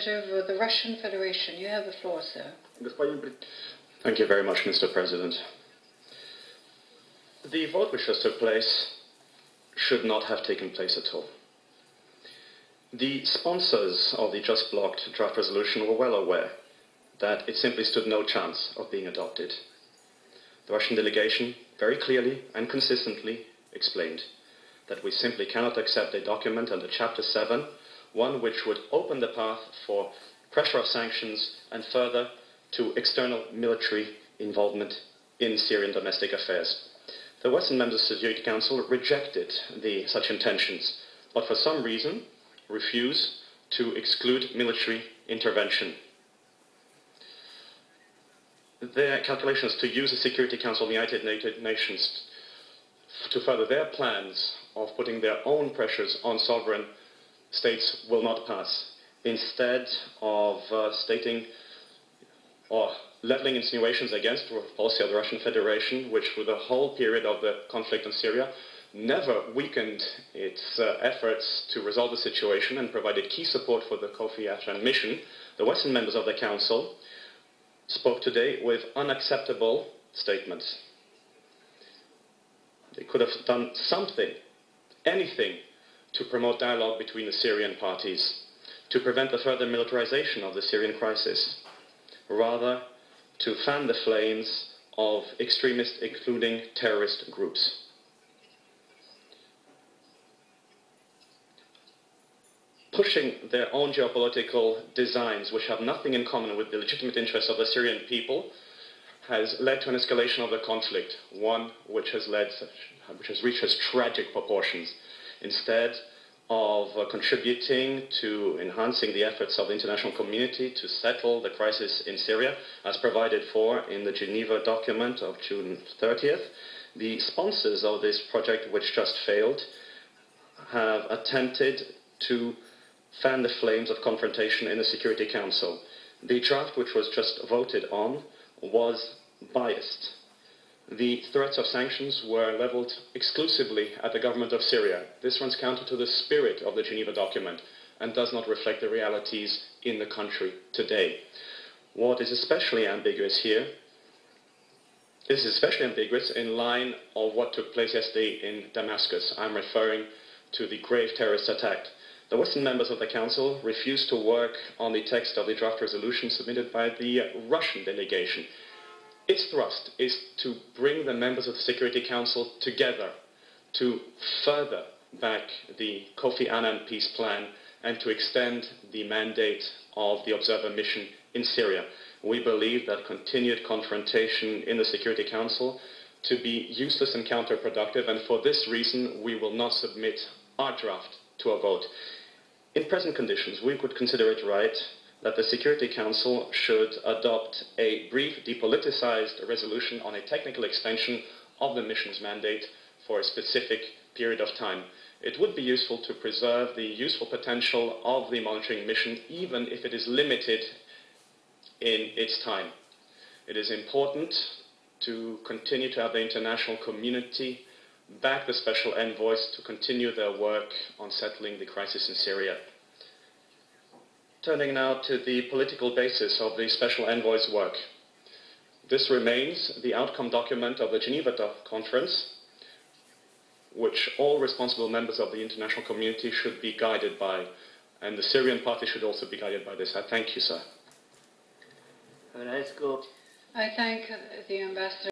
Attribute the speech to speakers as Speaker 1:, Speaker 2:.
Speaker 1: representative of the Russian Federation. You have the floor, sir.
Speaker 2: Thank you very much, Mr. President. The vote which just took place should not have taken place at all. The sponsors of the just blocked draft resolution were well aware that it simply stood no chance of being adopted. The Russian delegation very clearly and consistently explained that we simply cannot accept a document under Chapter 7, one which would open the path for pressure of sanctions and further to external military involvement in Syrian domestic affairs. The Western members of the Security Council rejected such intentions, but for some reason refused to exclude military intervention. Their calculations to use the Security Council of the United Nations to further their plans of putting their own pressures on sovereign states will not pass. Instead of stating or leveling insinuations against the policy of the Russian Federation, which for the whole period of the conflict in Syria never weakened its efforts to resolve the situation and provided key support for the Kofi Annan mission, the Western members of the Council spoke today with unacceptable statements. They could have done something, anything, to promote dialogue between the Syrian parties, to prevent the further militarization of the Syrian crisis, rather to fan the flames of extremists, including terrorist groups. Pushing their own geopolitical designs, which have nothing in common with the legitimate interests of the Syrian people, has led to an escalation of the conflict, one which has reached its tragic proportions. Instead of contributing to enhancing the efforts of the international community to settle the crisis in Syria, as provided for in the Geneva document of June 30th, the sponsors of this project, which just failed, have attempted to fan the flames of confrontation in the Security Council. The draft which was just voted on was biased. The threats of sanctions were leveled exclusively at the government of Syria. This runs counter to the spirit of the Geneva document and does not reflect the realities in the country today. What is especially ambiguous here, this is especially ambiguous in line of what took place yesterday in Damascus. I'm referring to the grave terrorist attack. The Western members of the Council refused to work on the text of the draft resolution submitted by the Russian delegation. Its thrust is to bring the members of the Security Council together to further back the Kofi Annan peace plan and to extend the mandate of the observer mission in Syria. We believe that continued confrontation in the Security Council to be useless and counterproductive, and for this reason we will not submit our draft to a vote. In present conditions, we could consider it right that the Security Council should adopt a brief, depoliticized resolution on a technical extension of the mission's mandate for a specific period of time. It would be useful to preserve the useful potential of the monitoring mission, even if it is limited in its time. It is important to continue to have the international community back the special envoys to continue their work on settling the crisis in Syria. Turning now to the political basis of the special envoy's work. This remains the outcome document of the Geneva Conference, which all responsible members of the international community should be guided by, and the Syrian party should also be guided by this. I thank you, sir.
Speaker 1: I thank the ambassador.